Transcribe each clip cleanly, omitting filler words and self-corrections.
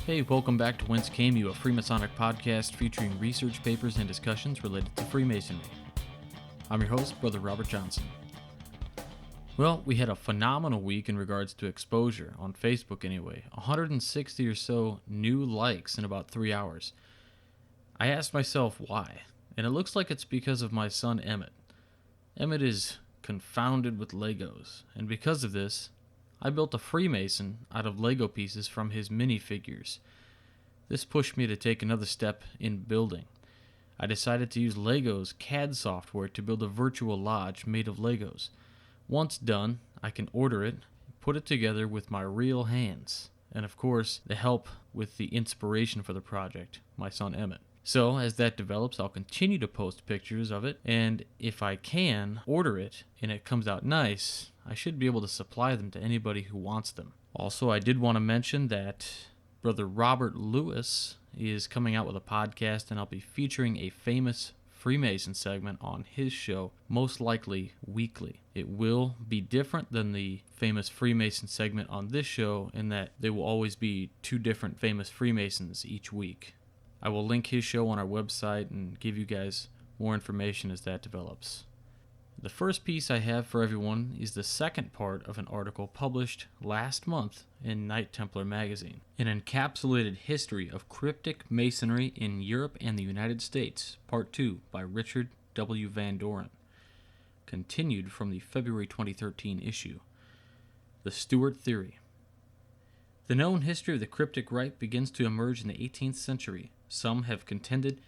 Hey, welcome back to Whence, a Freemasonic podcast featuring research papers and discussions related to Freemasonry. I'm your host, Brother Robert Johnson. Well, we had a phenomenal week in regards to exposure, on Facebook anyway. 160 or so new likes in about 3 hours. I asked myself why, and it looks like it's because of my son Emmett. Emmett is confounded with Legos, and because of this, I built a Freemason out of Lego pieces from his minifigures. This pushed me to take another step in building. I decided to use Lego's CAD software to build a virtual lodge made of Legos. Once done, I can order it, put it together with my real hands, and of course, the help with the inspiration for the project, my son Emmett. So, as that develops, I'll continue to post pictures of it, and if I can order it and it comes out nice, I should be able to supply them to anybody who wants them. Also, I did want to mention that Brother Robert Lewis is coming out with a podcast, and I'll be featuring a famous Freemason segment on his show, most likely weekly. It will be different than the famous Freemason segment on this show in that there will always be two different famous Freemasons each week. I will link his show on our website and give you guys more information as that develops. The first piece I have for everyone is the second part of an article published last month in Knight Templar magazine, an encapsulated history of cryptic masonry in Europe and the United States, Part 2 by Richard W. Van Doren, continued from the February 2013 issue. The Stuart Theory. The known history of the Cryptic Rite begins to emerge in the 18th century. Some have contended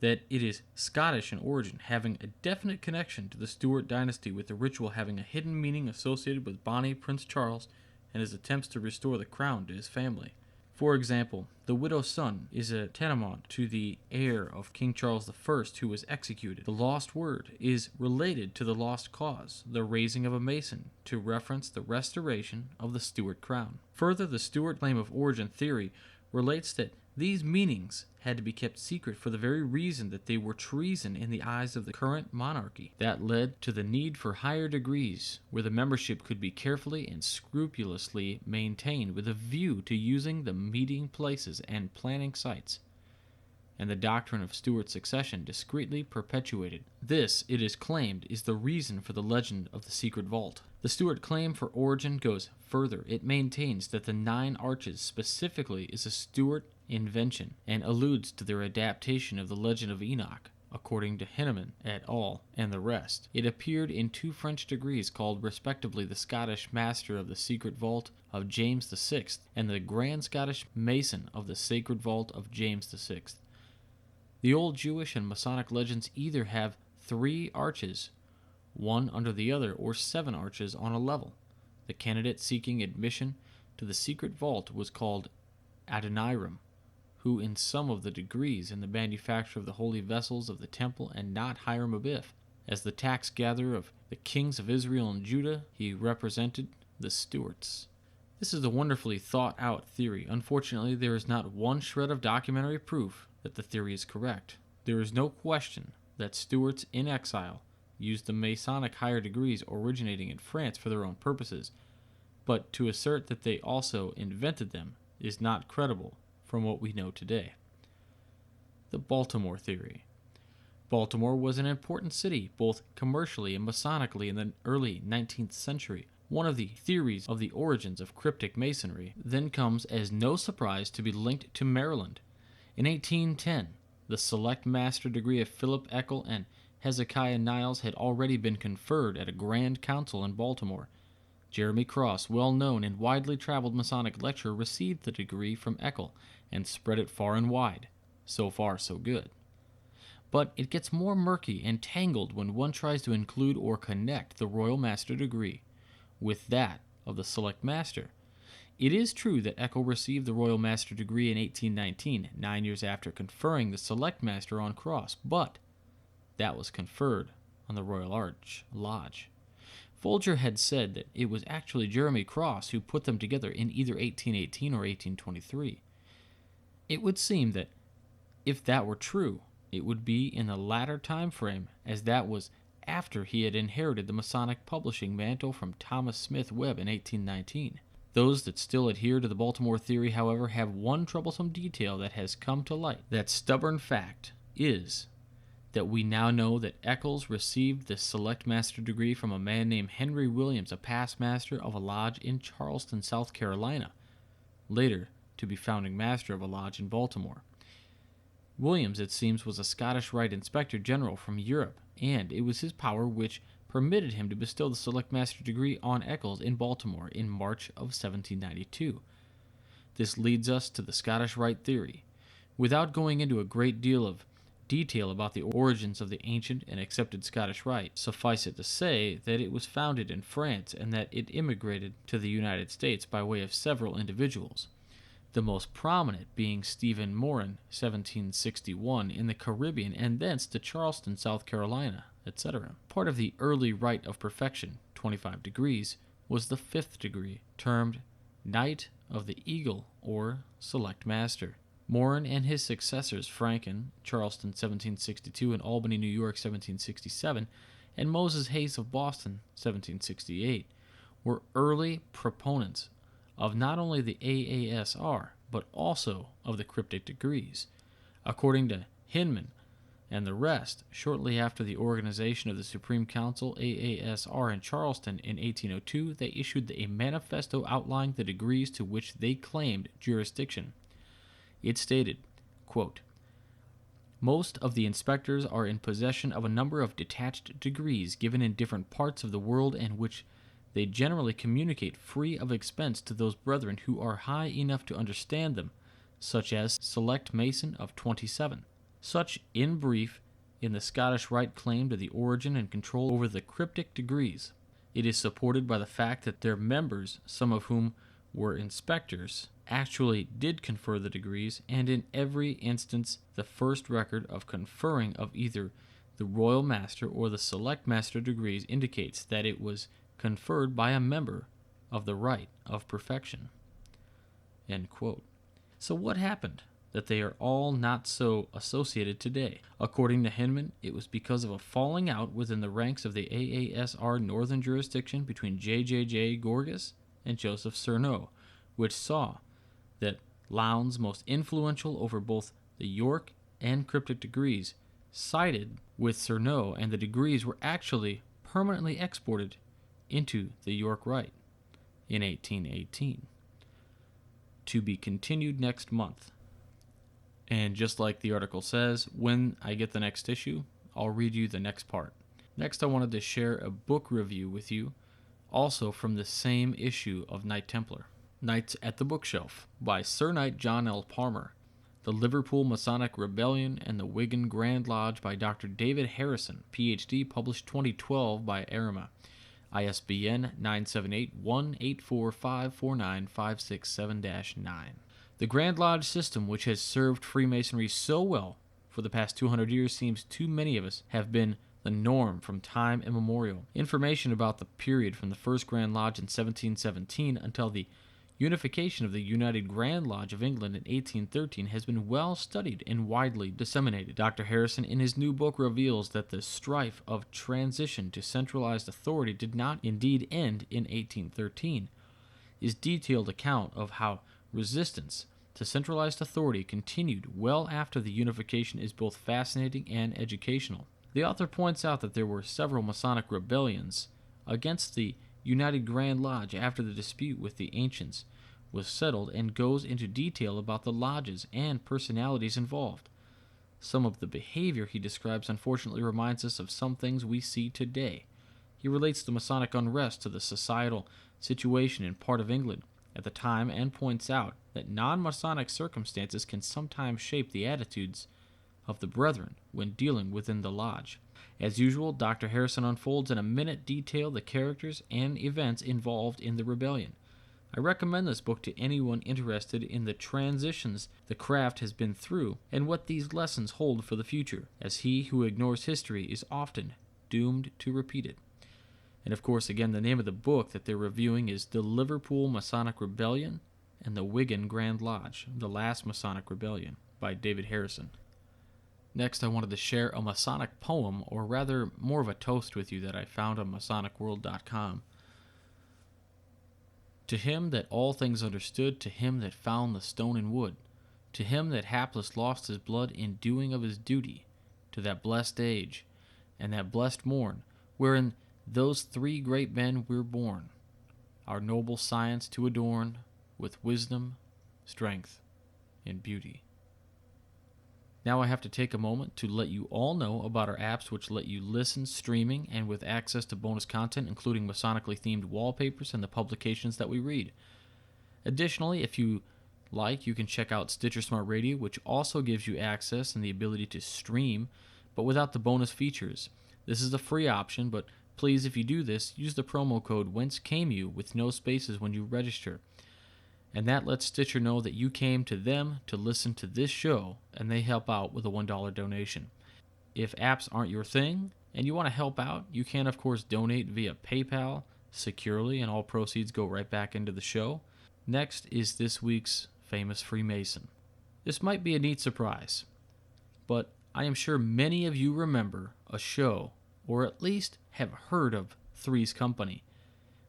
that it is Scottish in origin, having a definite connection to the Stuart dynasty, with the ritual having a hidden meaning associated with Bonnie Prince Charles and his attempts to restore the crown to his family. For example, the widow's son is a tantamount to the heir of King Charles I, who was executed. The lost word is related to the lost cause, the raising of a mason, to reference the restoration of the Stuart crown. Further, the Stuart claim of origin theory relates that these meanings had to be kept secret for the very reason that they were treason in the eyes of the current monarchy. That led to the need for higher degrees, where the membership could be carefully and scrupulously maintained with a view to using the meeting places and planning sites, and the doctrine of Stuart succession discreetly perpetuated. This, it is claimed, is the reason for the legend of the secret vault. The Stuart claim for origin goes further. It maintains that the 9 arches specifically is a Stuart invention and alludes to their adaptation of the legend of Enoch, according to Henneman et al. And the rest. It appeared in 2 French degrees called respectively the Scottish Master of the Secret Vault of James VI and the Grand Scottish Mason of the Sacred Vault of James VI. The old Jewish and Masonic legends either have 3 arches, one under the other, or 7 arches on a level. The candidate seeking admission to the secret vault was called Adoniram, who in some of the degrees in the manufacture of the holy vessels of the temple, and not Hiram Abiff. As the tax gatherer of the kings of Israel and Judah, he represented the Stuarts. This is a wonderfully thought out theory. Unfortunately, there is not one shred of documentary proof that the theory is correct. There is no question that Stuarts in exile used the Masonic higher degrees originating in France for their own purposes, but to assert that they also invented them is not credible from what we know today. The Baltimore Theory. Baltimore was an important city, both commercially and Masonically, in the early 19th century. One of the theories of the origins of cryptic masonry then comes as no surprise to be linked to Maryland. In 1810, the Select Master degree of Philip Eckel and Hezekiah Niles had already been conferred at a Grand Council in Baltimore. Jeremy Cross, well known and widely traveled Masonic lecturer, received the degree from Eckel and spread it far and wide. So far, so good. But it gets more murky and tangled when one tries to include or connect the Royal Master degree with that of the Select Master. It is true that Eckel received the Royal Master degree in 1819, 9 years after conferring the Select Master on Cross, but that was conferred on the Royal Arch Lodge. Folger had said that it was actually Jeremy Cross who put them together in either 1818 or 1823. It would seem that if that were true, it would be in the latter time frame, as that was after he had inherited the Masonic publishing mantle from Thomas Smith Webb in 1819. Those that still adhere to the Baltimore theory, however, have one troublesome detail that has come to light. That stubborn fact is that we now know that Eccles received the Select Master degree from a man named Henry Williams, a past master of a lodge in Charleston, South Carolina, later to be founding master of a lodge in Baltimore. Williams, it seems, was a Scottish Rite Inspector General from Europe, and it was his power which permitted him to bestow the Select Master degree on Eccles in Baltimore in March of 1792. This leads us to the Scottish Rite theory. Without going into a great deal of detail about the origins of the ancient and accepted Scottish Rite, suffice it to say that it was founded in France and that it immigrated to the United States by way of several individuals, the most prominent being Stephen Morin, 1761, in the Caribbean, and thence to Charleston, South Carolina, etc. Part of the early Rite of Perfection, 25 degrees, was the 5th degree, termed Knight of the Eagle or Select Master. Morin and his successors, Franken, Charleston, 1762, and Albany, New York, 1767, and Moses Hayes of Boston, 1768, were early proponents of not only the AASR, but also of the Cryptic degrees. According to Hinman and the rest, shortly after the organization of the Supreme Council AASR in Charleston in 1802, they issued a manifesto outlining the degrees to which they claimed jurisdiction. It stated, quote, "Most of the inspectors are in possession of a number of detached degrees given in different parts of the world, and which they generally communicate free of expense to those brethren who are high enough to understand them, such as Select Mason of 27. Such, in brief, in the Scottish Rite claim to the origin and control over the Cryptic degrees. It is supported by the fact that their members, some of whom were inspectors, actually did confer the degrees, and in every instance the first record of conferring of either the Royal Master or the Select Master degrees indicates that it was conferred by a member of the Rite of Perfection." End quote. So what happened that they are all not so associated today? According to Hinman, it was because of a falling out within the ranks of the AASR Northern Jurisdiction between J.J.J. Gorgas and Joseph Cerneau, which saw that Lowndes, most influential over both the York and Cryptic degrees, sided with Cerneau, and the degrees were actually permanently exported into the York Rite in 1818. To be continued next month. And just like the article says, when I get the next issue, I'll read you the next part. Next, I wanted to share a book review with you, also from the same issue of Knight Templar. Knights at the Bookshelf by Sir Knight John L. Palmer, The Liverpool Masonic Rebellion and the Wigan Grand Lodge by Dr. David Harrison, Ph.D., published 2012 by Arima, ISBN 978-1-845-49567-9. The Grand Lodge system, which has served Freemasonry so well for the past 200 years, seems too many of us have been the norm from time immemorial. Information about the period from the First Grand Lodge in 1717 until the unification of the United Grand Lodge of England in 1813 has been well studied and widely disseminated. Dr. Harrison, in his new book, reveals that the strife of transition to centralized authority did not indeed end in 1813. His detailed account of how resistance to centralized authority continued well after the unification is both fascinating and educational. The author points out that there were several Masonic rebellions against the United Grand Lodge after the dispute with the ancients was settled, and goes into detail about the lodges and personalities involved. Some of the behavior he describes unfortunately reminds us of some things we see today. He relates the Masonic unrest to the societal situation in part of England at the time, and points out that non-Masonic circumstances can sometimes shape the attitudes of the brethren when dealing within the lodge. As usual, Dr. Harrison unfolds in a minute detail the characters and events involved in the rebellion. I recommend this book to anyone interested in the transitions the craft has been through and what these lessons hold for the future, as he who ignores history is often doomed to repeat it. And of course, again, the name of the book that they're reviewing is The Liverpool Masonic Rebellion and the Wigan Grand Lodge, The Last Masonic Rebellion, by David Harrison. Next, I wanted to share a Masonic poem, or rather more of a toast with you, that I found on MasonicWorld.com. To him that all things understood, to him that found the stone and wood, to him that hapless lost his blood in doing of his duty, to that blessed age, and that blessed morn, wherein those three great men were born, our noble science to adorn with wisdom, strength, and beauty. Now I have to take a moment to let you all know about our apps which let you listen streaming and with access to bonus content, including masonically themed wallpapers and the publications that we read. Additionally, if you like, you can check out Stitcher Smart Radio, which also gives you access and the ability to stream, but without the bonus features. This is a free option, but please, if you do this, use the promo code Whence with no spaces when you register. And that lets Stitcher know that you came to them to listen to this show, and they help out with a $1 donation. If apps aren't your thing, and you want to help out, you can, of course, donate via PayPal securely, and all proceeds go right back into the show. Next is this week's famous Freemason. This might be a neat surprise, but I am sure many of you remember a show, or at least have heard of Three's Company.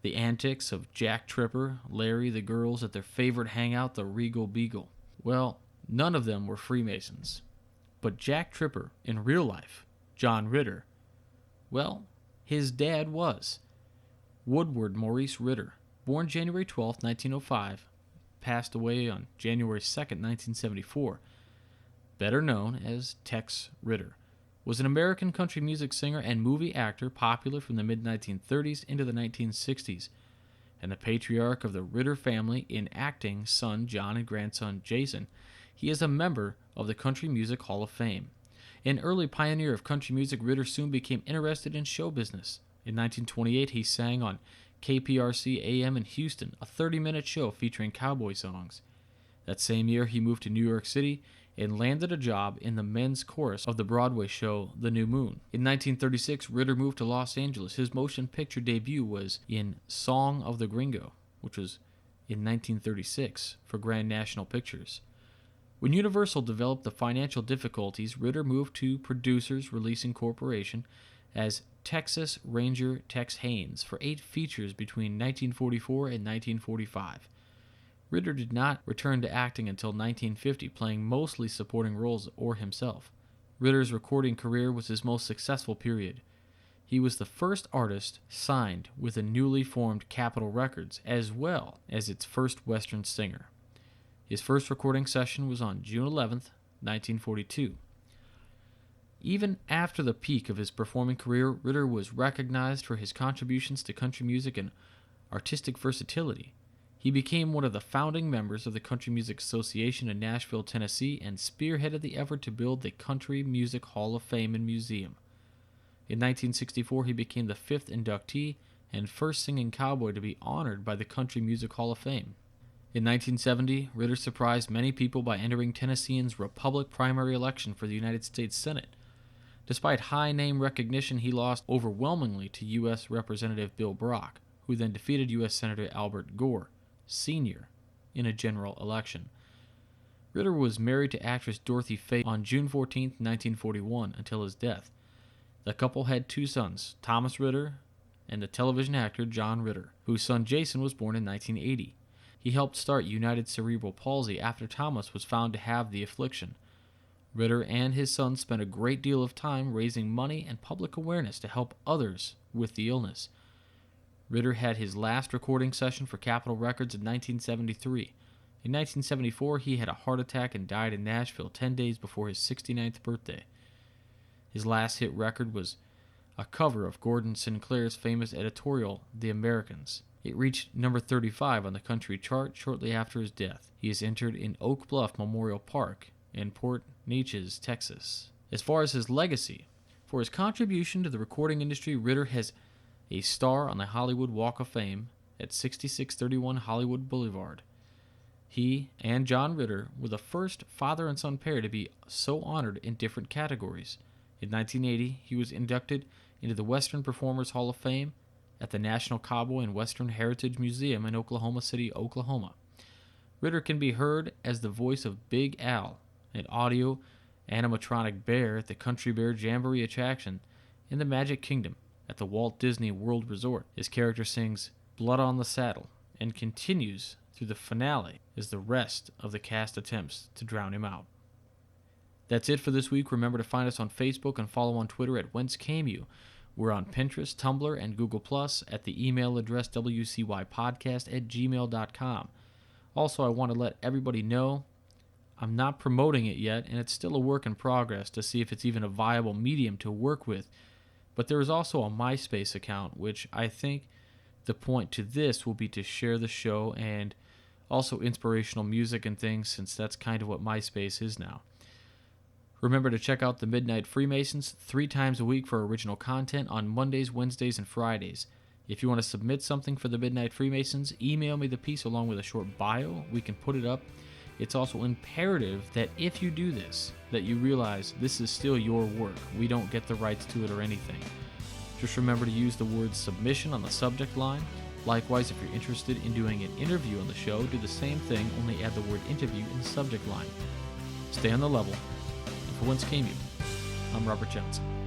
The antics of Jack Tripper, Larry, the girls at their favorite hangout, the Regal Beagle. Well, none of them were Freemasons. But Jack Tripper, in real life, John Ritter, well, his dad was. Woodward Maurice Ritter, born January 12, 1905, passed away on January 2, 1974, better known as Tex Ritter, was an American country music singer and movie actor popular from the mid-1930s into the 1960s, and the patriarch of the Ritter family in acting, son John and grandson Jason. He is a member of the Country Music Hall of Fame. An early pioneer of country music, Ritter soon became interested in show business. In 1928, he sang on KPRC AM in Houston, a 30-minute show featuring cowboy songs. That same year, he moved to New York City and landed a job in the men's chorus of the Broadway show The New Moon. In 1936, Ritter moved to Los Angeles. His motion picture debut was in Song of the Gringo, which was in 1936 for Grand National Pictures. When Universal developed the financial difficulties, Ritter moved to Producers Releasing Corporation as Texas Ranger Tex Haynes for 8 features between 1944 and 1945. Ritter did not return to acting until 1950, playing mostly supporting roles or himself. Ritter's recording career was his most successful period. He was the first artist signed with a newly formed Capitol Records, as well as its first Western singer. His first recording session was on June 11, 1942. Even after the peak of his performing career, Ritter was recognized for his contributions to country music and artistic versatility. He became one of the founding members of the Country Music Association in Nashville, Tennessee, and spearheaded the effort to build the Country Music Hall of Fame and Museum. In 1964, he became the 5th inductee and first singing cowboy to be honored by the Country Music Hall of Fame. In 1970, Ritter surprised many people by entering Tennesseans' Republican primary election for the United States Senate. Despite high name recognition, he lost overwhelmingly to U.S. Representative Bill Brock, who then defeated U.S. Senator Albert Gore Sr. in a general election. Ritter was married to actress Dorothy Fay on June 14, 1941, until his death. The couple had 2 sons, Thomas Ritter and the television actor John Ritter, whose son Jason was born in 1980. He helped start United Cerebral Palsy after Thomas was found to have the affliction. Ritter and his son spent a great deal of time raising money and public awareness to help others with the illness. Ritter had his last recording session for Capitol Records in 1973. In 1974, he had a heart attack and died in Nashville 10 days before his 69th birthday. His last hit record was a cover of Gordon Sinclair's famous editorial, The Americans. It reached number 35 on the country chart shortly after his death. He is interred in Oak Bluff Memorial Park in Port Neches, Texas. As far as his legacy, for his contribution to the recording industry, Ritter has a star on the Hollywood Walk of Fame at 6631 Hollywood Boulevard. He and John Ritter were the first father and son pair to be so honored in different categories. In 1980, he was inducted into the Western Performers Hall of Fame at the National Cowboy and Western Heritage Museum in Oklahoma City, Oklahoma. Ritter can be heard as the voice of Big Al, an audio animatronic bear at the Country Bear Jamboree attraction in the Magic Kingdom at the Walt Disney World Resort. His character sings Blood on the Saddle and continues through the finale as the rest of the cast attempts to drown him out. That's it for this week. Remember to find us on Facebook and follow on Twitter at Whence. We're on Pinterest, Tumblr, and Google+, at the email address wcypodcast@gmail.com. Also, I want to let everybody know I'm not promoting it yet, and it's still a work in progress to see if it's even a viable medium to work with. But there is also a MySpace account, which I think the point to this will be to share the show and also inspirational music and things, since that's kind of what MySpace is now. Remember to check out the Midnight Freemasons 3 times a week for original content on Mondays, Wednesdays, and Fridays. If you want to submit something for the Midnight Freemasons, email me the piece along with a short bio. We can put it up. It's also imperative that if you do this, that you realize this is still your work. We don't get the rights to it or anything. Just remember to use the word submission on the subject line. Likewise, if you're interested in doing an interview on the show, do the same thing, only add the word interview in the subject line. Stay on the level. For Whence, I'm Robert Johnson.